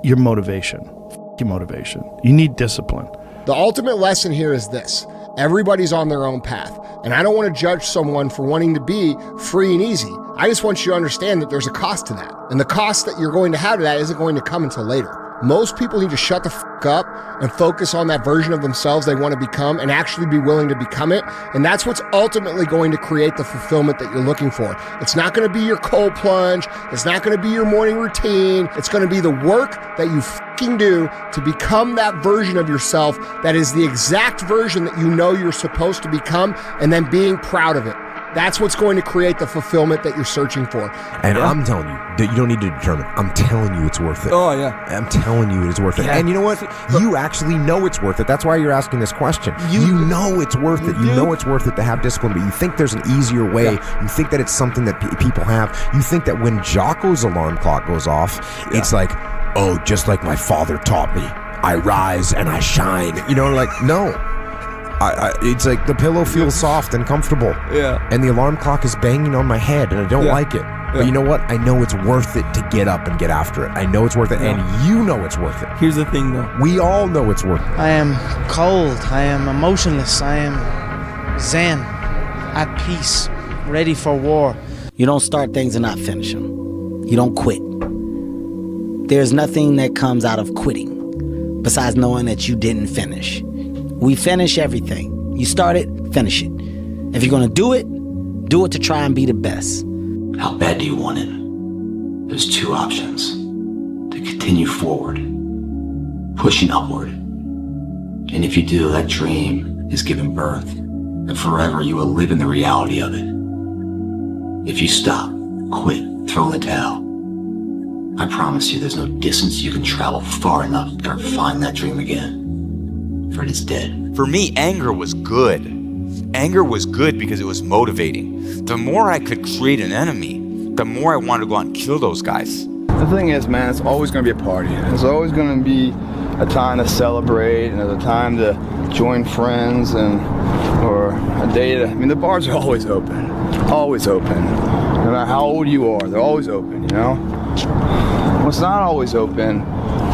your motivation. Your motivation. You need discipline. The ultimate lesson here is this. Everybody's on their own path. And I don't want to judge someone for wanting to be free and easy. I just want you to understand that there's a cost to that. And the cost that you're going to have to that isn't going to come until later. Most people need to shut the fuck up and focus on that version of themselves they want to become and actually be willing to become it. And that's what's ultimately going to create the fulfillment that you're looking for. It's not going to be your cold plunge. It's not going to be your morning routine. It's going to be the work that you fucking do to become that version of yourself that is the exact version that you know you're supposed to become, and then being proud of it. That's what's going to create the fulfillment that you're searching for. And I'm telling you, that you don't need to determine. I'm telling you it's worth it. Oh, yeah. I'm telling you it is worth it. Yeah. And you know what? You actually know it's worth it. That's why you're asking this question. You know it's worth it. You know it's worth it to have discipline, but you think there's an easier way. Yeah. You think that it's something that people have. You think that when Jocko's alarm clock goes off, it's like, oh, just like my father taught me, I rise and I shine. You know, like, no. It's like the pillow feels soft and comfortable. Yeah. And the alarm clock is banging on my head and I don't like it. But you know what? I know it's worth it to get up and get after it. I know it's worth it, and you know it's worth it. Here's the thing, though. We all know it's worth it. I am cold. I am emotionless. I am zen, at peace, ready for war. You don't start things and not finish them. You don't quit. There's nothing that comes out of quitting besides knowing that you didn't finish. We finish everything. You start it, finish it. If you're going to do it to try and be the best. How bad do you want it? There's two options. To continue forward, pushing upward. And if you do, that dream is given birth, and forever you will live in the reality of it. If you stop, quit, throw in the towel, I promise you there's no distance you can travel far enough to ever find that dream again, for it is dead. For me, anger was good. Anger was good because it was motivating. The more I could create an enemy, the more I wanted to go out and kill those guys. The thing is, man, it's always going to be a party. It's always going to be a time to celebrate and a time to join friends or a day to, the bars are always open. Always open. No matter how old you are, they're always open, you know? What's not always open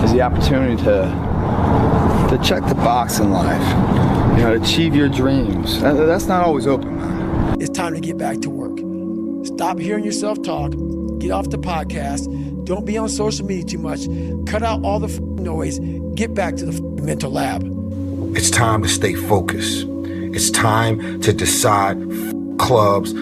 is the opportunity to check the box in life, to achieve your dreams. That's not always open, man. It's time to get back to work. Stop hearing yourself talk. Get off the podcast. Don't be on social media too much. Cut out all the noise. Get back to the mental lab. It's time to stay focused. It's time to decide clubs,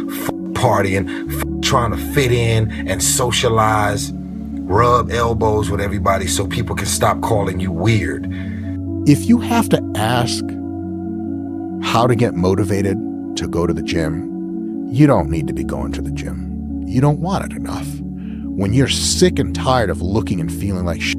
partying, trying to fit in and socialize, rub elbows with everybody so people can stop calling you weird. If you have to ask how to get motivated to go to the gym, you don't need to be going to the gym. You don't want it enough. When you're sick and tired of looking and feeling like shit,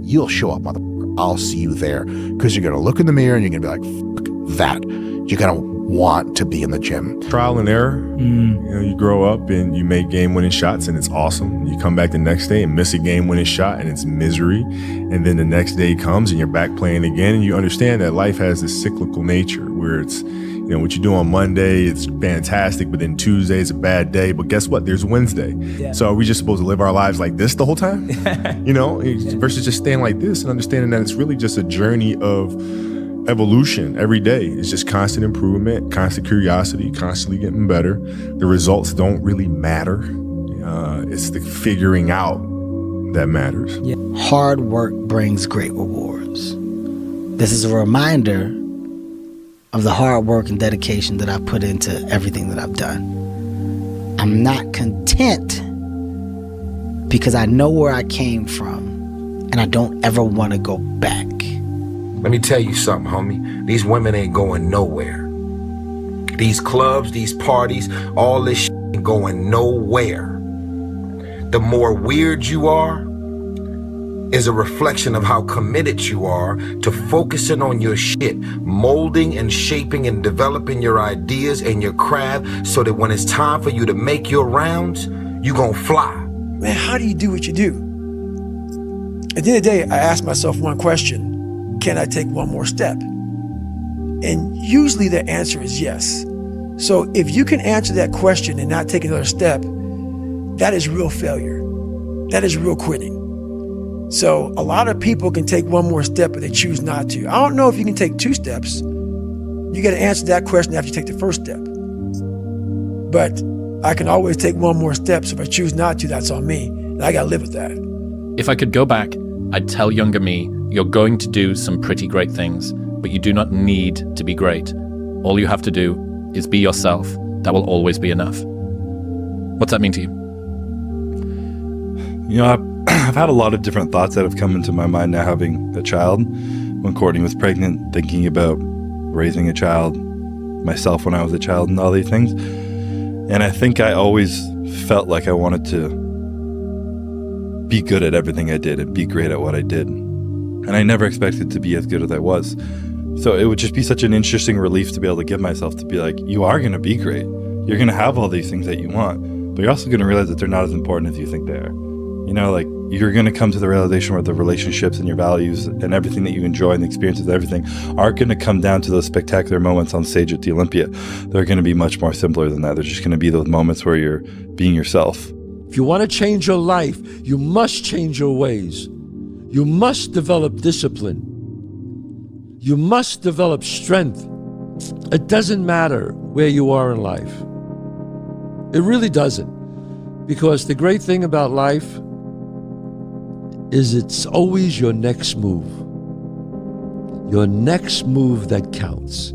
you'll show up, motherfucker. I'll see you there. Because you're going to look in the mirror and you're going to be like, fuck that. You're going to want to be in the gym. Trial and error. You grow up and you make game-winning shots and it's awesome. You come back the next day and miss a game-winning shot and it's misery. And then the next day comes and you're back playing again, and you understand that life has this cyclical nature where it's, what you do on Monday, it's fantastic, but then Tuesday is a bad day. But guess what? There's Wednesday. Yeah. So are we just supposed to live our lives like this the whole time? Versus just staying like this and understanding that it's really just a journey of evolution every day. It's just constant improvement, constant curiosity, constantly getting better. The results don't really matter. It's the figuring out that matters. Yeah. Hard work brings great rewards. This is a reminder of the hard work and dedication that I put into everything that I've done. I'm not content because I know where I came from and I don't ever want to go back. Let me tell you something, homie. These women ain't going nowhere. These clubs, these parties, all this shit ain't going nowhere. The more weird you are is a reflection of how committed you are to focusing on your shit, molding and shaping and developing your ideas and your craft so that when it's time for you to make your rounds, you gonna fly. Man, how do you do what you do? At the end of the day, I ask myself one question: can I take one more step? And usually the answer is yes. So if you can answer that question and not take another step, that is real failure. That is real quitting. So a lot of people can take one more step, but they choose not to. I don't know if you can take 2 steps. You got to answer that question after you take the first step. But I can always take one more step. So if I choose not to, that's on me. And I got to live with that. If I could go back, I'd tell younger me, you're going to do some pretty great things, but you do not need to be great. All you have to do is be yourself. That will always be enough. What's that mean to you? You know, I've had a lot of different thoughts that have come into my mind now having a child. When Courtney was pregnant, thinking about raising a child, myself when I was a child, and all these things. And I think I always felt like I wanted to be good at everything I did and be great at what I did. And I never expected to be as good as I was. So it would just be such an interesting relief to be able to give myself to be like, you are going to be great. You're going to have all these things that you want, but you're also going to realize that they're not as important as you think they are. You know, like, you're going to come to the realization where the relationships and your values and everything that you enjoy and the experiences and everything aren't going to come down to those spectacular moments on stage at the Olympia. They're going to be much more simpler than that. They're just going to be those moments where you're being yourself. If you want to change your life, you must change your ways. You must develop discipline. You must develop strength. It doesn't matter where you are in life. It really doesn't. Because the great thing about life is it's always your next move. Your next move that counts.